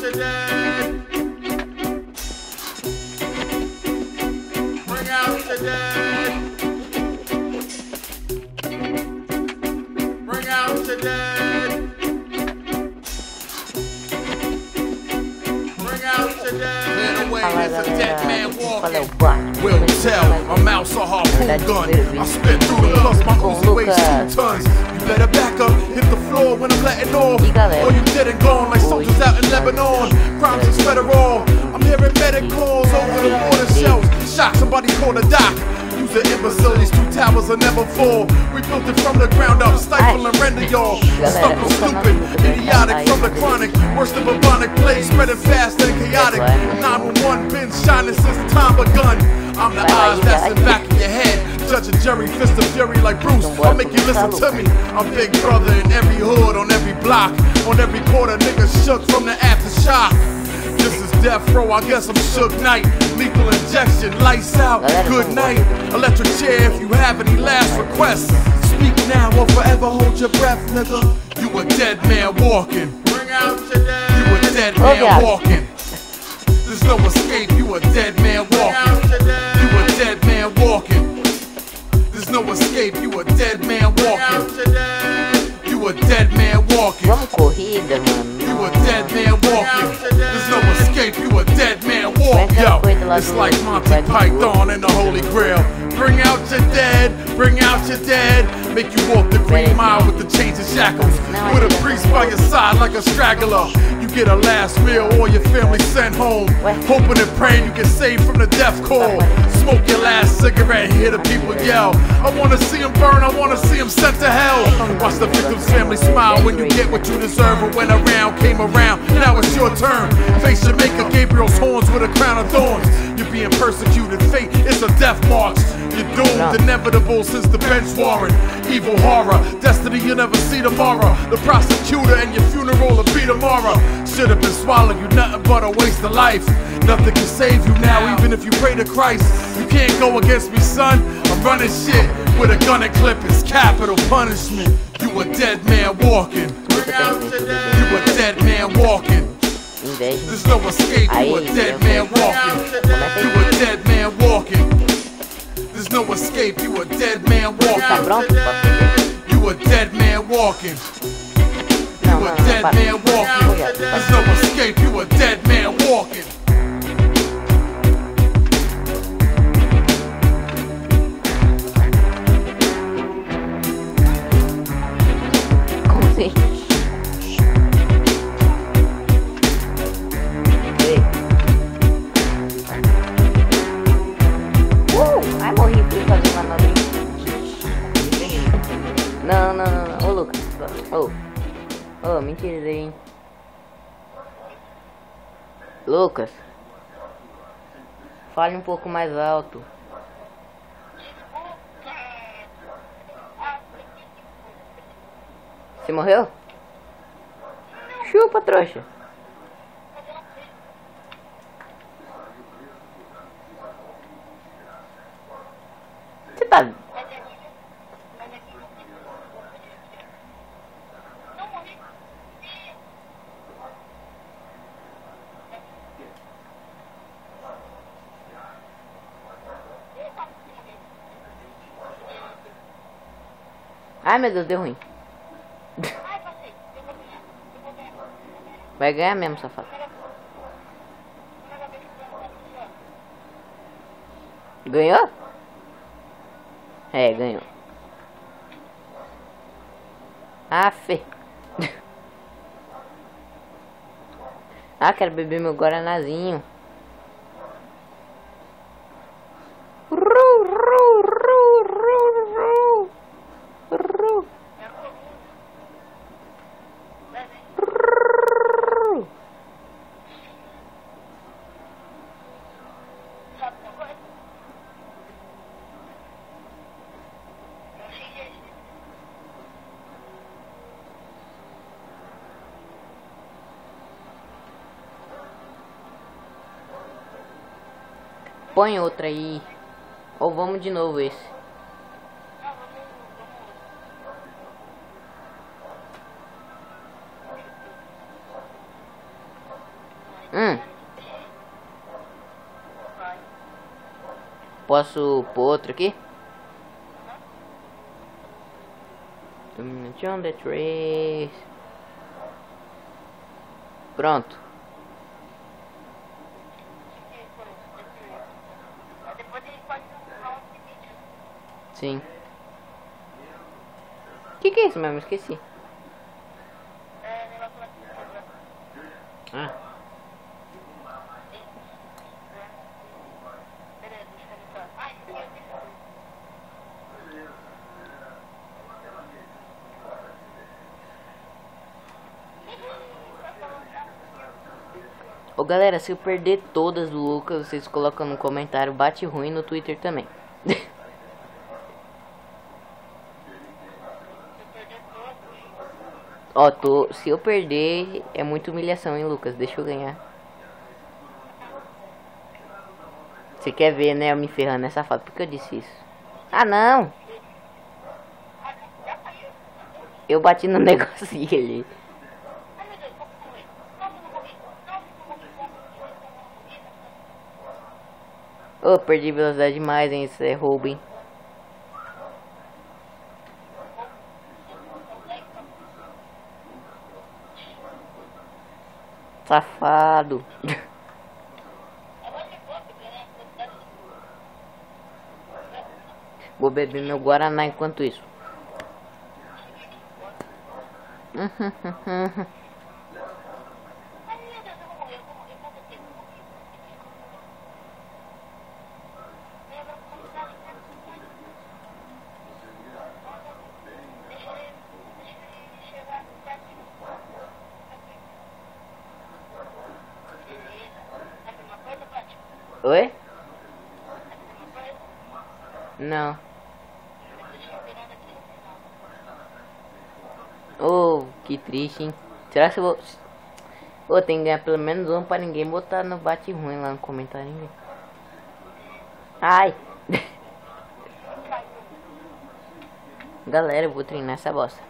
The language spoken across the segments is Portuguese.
your dead. Bring out your dead. Bring out your dead. Bring out your dead. Man away, there's a dead man walking. Will tell, my mouth's a harpoon gun. I spit through the plus my Uzi weighs 2 tons. You better back up, hit the floor when I'm letting off. Or you dead and gone like soldiers out in Lebanon. Crimes is federal. I'm hearing medicals over the water shelves. Shot somebody called a doc. Use an imbecile, these 2 towers will never fall. We built it from the ground up, stifle and render y'all. Stuck on stupid, idiotic from the chronic. Worse than bubonic plague, spreading fast and chaotic. 911 been shining since time begun. I'm the eyes that's in the back of your head. Judge and jury, fist of fury like Bruce. I'll make you listen to me. I'm Big Brother in every hood, on every block, on every corner. Niggas shook from the aftershock. This is death row, I guess I'm Suge Knight. Lethal injection, lights out, good night. Electric chair if you have any last requests. Speak now or forever hold your breath, nigga. You a dead man walking. Bring out your dead. You a dead man walking. There's no escape, you a dead man walking. You a dead man walking. There's no escape, you a dead man walking. You a dead man walking. Vamos corrida, mano. You a dead man walking. There's no escape, you a dead man walking. Yo, it's like Monty Python and the Holy Grail. Bring out your dead, bring out your dead. Make you walk the green mile with the chains and shackles. With a priest by your side like a straggler. You get a last meal or your family sent home. Hoping and praying you get saved from the death call. Smoke your last cigarette and hear the people yell. I wanna see him burn, I wanna see him sent to hell. Watch the victim's family smile when you get what you deserve. But when around came around, now it's your turn. Face Jamaica, Gabriel's horns with a crown of thorns. You're being persecuted, fate, it's a death march. You're doomed, inevitable since the bench warrant. Evil horror, destiny you'll never see tomorrow. The prosecutor and your funeral will be tomorrow. Should've been swallowed, you nothing but a waste of life. Nothing can save you now, even if you pray to Christ. You can't go against me, son. I'm running shit with a gun and clip. It's capital punishment. You a dead man walking. You a dead man walking. There's no escape. You a dead man walking. You a dead man walking. There's no escape. You a dead man walking. You a dead man walking. You a dead man walking. There's no escape. You a dead man walking. Ai, morri por fazer uma manobra. Não. Ô, Lucas. Ô, mentira daí, hein. Lucas. Fale um pouco mais alto. Você morreu? Chupa, trouxa. Você tá... Ai, meu Deus, deu ruim. Vai ganhar mesmo, safado. Ganhou? É, ganhou. Ah, fê. Ah, quero beber meu guaranazinho. Põe outra aí. Ou vamos de novo esse. Posso pôr outro aqui? John the Trace. Pronto. Sim. Que é isso mesmo? Esqueci. Ah. Ô galera, se eu perder todas do Lucas, vocês colocam no comentário bate ruim no Twitter também. Ó, se eu perder é muita humilhação, hein, Lucas? Deixa eu ganhar. Você quer ver, né, eu me ferrando nessa foto? Por que eu disse isso? Ah, não! Eu bati no negocinho ali. Oh, perdi velocidade demais, hein? Isso é roubo, hein? Safado. Vou beber meu Guaraná enquanto isso. Oi? Não. Oh, que triste, hein? Será que eu vou... Oh, tem que ganhar pelo menos um pra ninguém botar no bate ruim lá no comentário, hein? Ai! Galera, eu vou treinar essa bosta.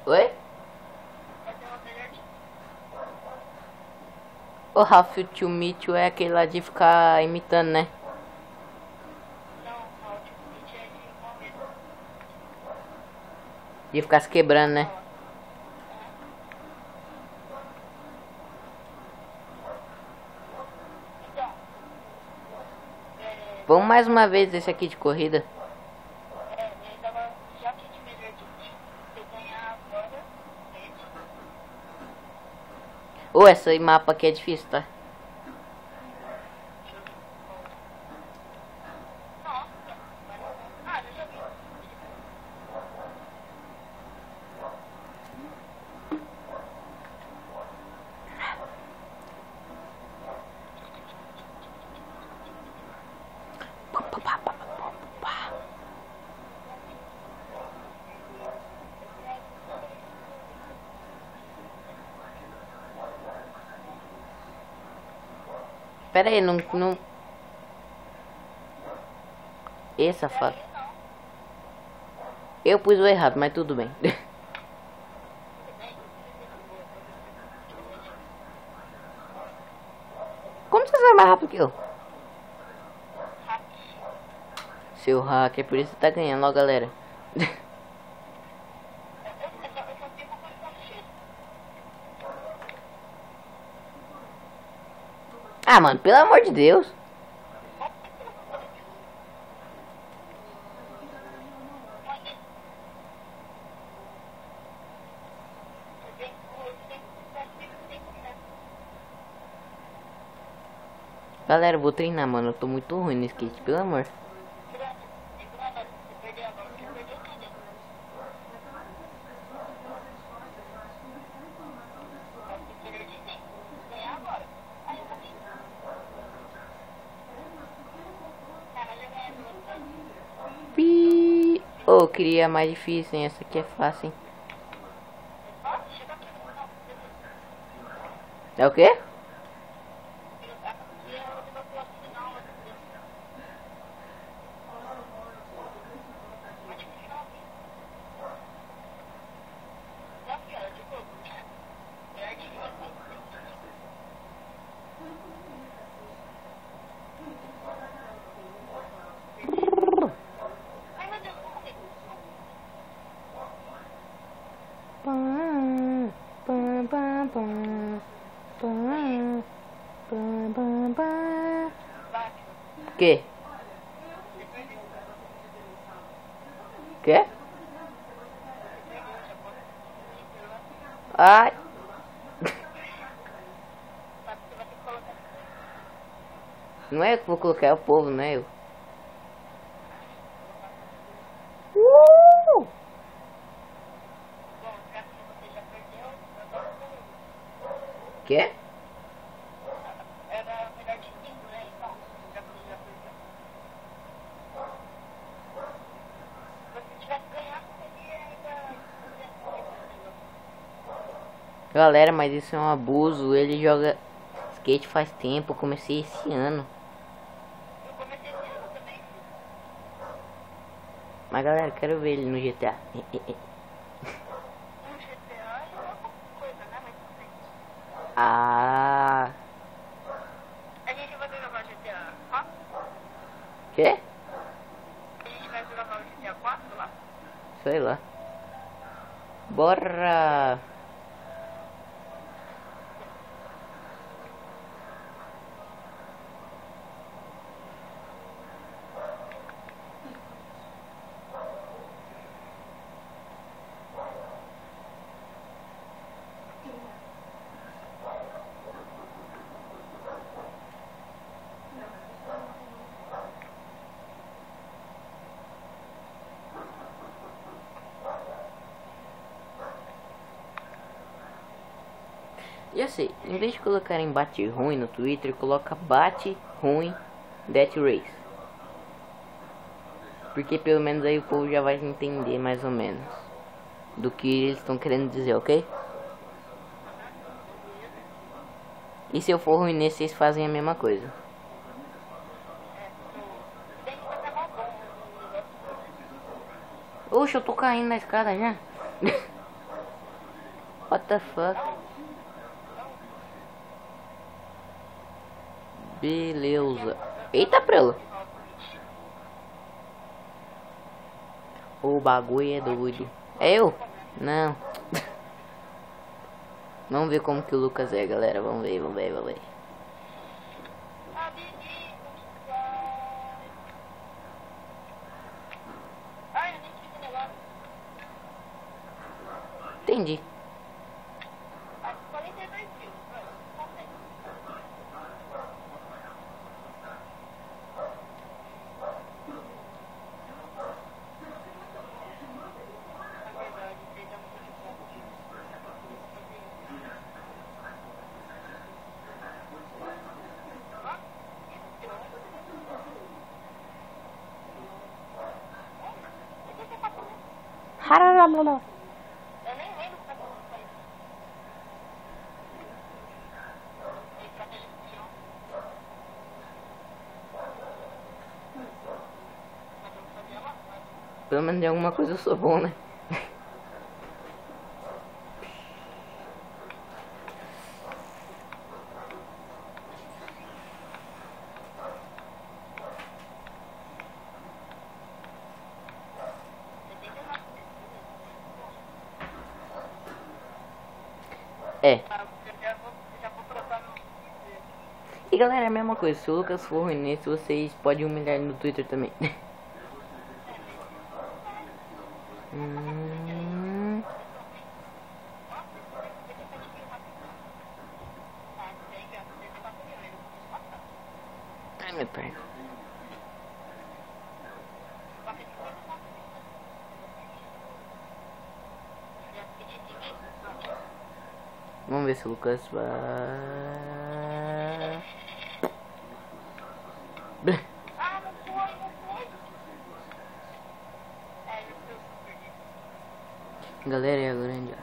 Oi? O Ralph to Meet You é aquele lá de ficar imitando, né? De ficar se quebrando, né? Vamos mais uma vez esse aqui de corrida. Ô, essa mapa aqui é difícil, tá? Pera aí, não... Esse safado. Eu pus o errado, mas tudo bem. Como você vai mais rápido que eu? Seu hack, é por isso que tá ganhando, ó, galera. Ah, mano, pelo amor de Deus. Galera, eu vou treinar, mano. Eu tô muito ruim no skate, pelo amor. Oh, eu queria mais difícil, hein? Essa aqui é fácil, hein? É o quê? Que? Que? Ai. Não é eu que vou colocar, é o povo, não é eu. Que? Galera, mas isso é um abuso. Ele joga skate faz tempo. Eu comecei esse ano. Mas galera, quero ver ele no GTA. Ah. A gente vai gravar GTA 4? Que? A gente vai gravar o GTA 4 lá? Sei lá. Bora. Já sei, em vez de colocarem bate ruim no Twitter, coloca bate ruim Death Race. Porque pelo menos aí o povo já vai entender mais ou menos do que eles estão querendo dizer, ok? E se eu for ruim nesse, vocês fazem a mesma coisa. Oxe, eu tô caindo na escada já. What the fuck? Beleza. Eita, prela. O bagulho é doido. É eu? Não. Vamos ver como que o Lucas é, galera. Vamos ver. Entendi. Haralala. Eu nem lembro como é que eu falei. Pelo menos de alguma coisa eu sou bom, né? É. E galera, é a mesma coisa. Se o Lucas for ruim nesse, vocês podem humilhar ele no Twitter também. Ai, meu perna. Vamos ver se o Lucas vai. Ah, não foi. Galera, é a grande.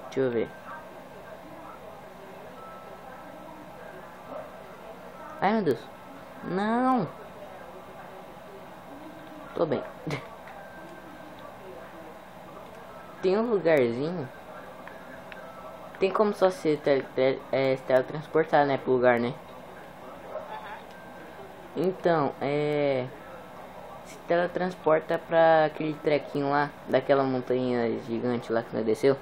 Deixa eu ver. Ai, meu Deus. Não. Tô bem. Tem um lugarzinho. Tem como só se teletransportar, né, pro lugar, né? Então, se teletransporta pra aquele trequinho lá, daquela montanha gigante lá que nós desceu.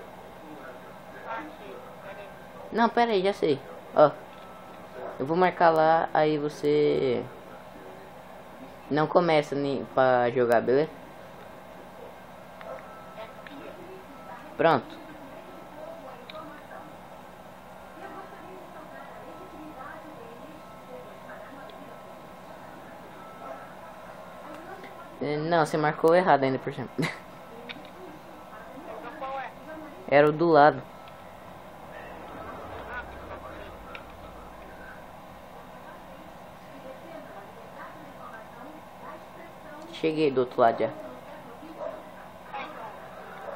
Não, pera aí, já sei. Ó, eu vou marcar lá, aí você não começa nem pra jogar, beleza? Pronto. Não, você marcou errado ainda por cima. Era o do lado. Cheguei do outro lado já.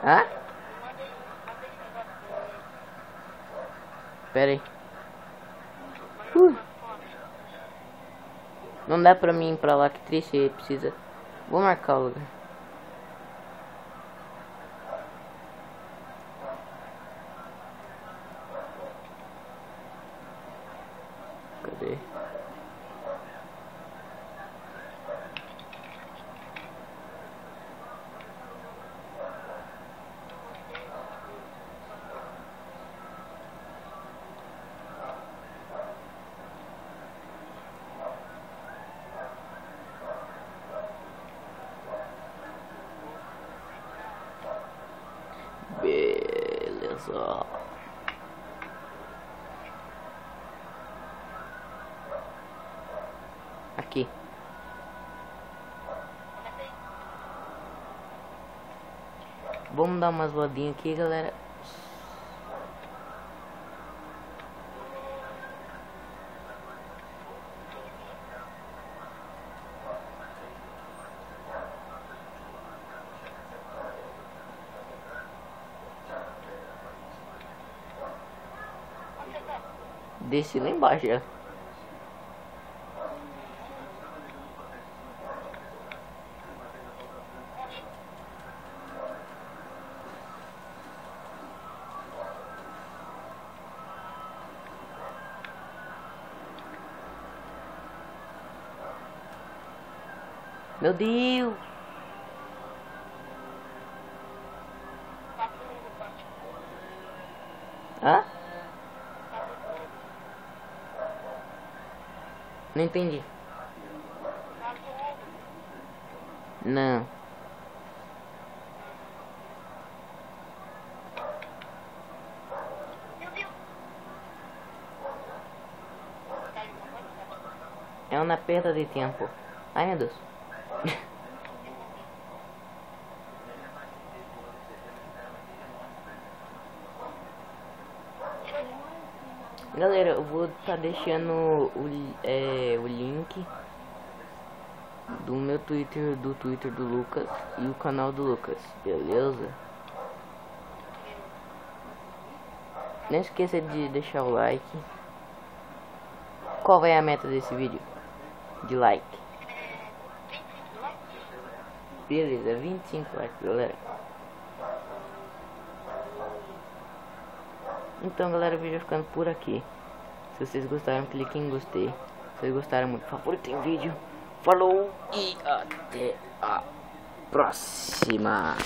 Hã? Pera aí. Não dá pra mim ir pra lá, que triste, precisa. Vou marcar o lugar. Cadê? Beleza. Aqui. Vamos dar umas voadinhas aqui, galera. Desci lá embaixo já. Meu Deus! Hã? Não entendi. Não. É uma perda de tempo. Ai, meu Deus. Galera, eu vou estar deixando o link do meu Twitter, do Twitter do Lucas e o canal do Lucas, beleza? Não esqueça de deixar o like. Qual vai a meta desse vídeo? De like. Beleza, 25 likes, galera. Então, galera, o vídeo vai ficando por aqui. Se vocês gostaram, clique em gostei. Se vocês gostaram muito, favoritem o vídeo. Falou e até a próxima.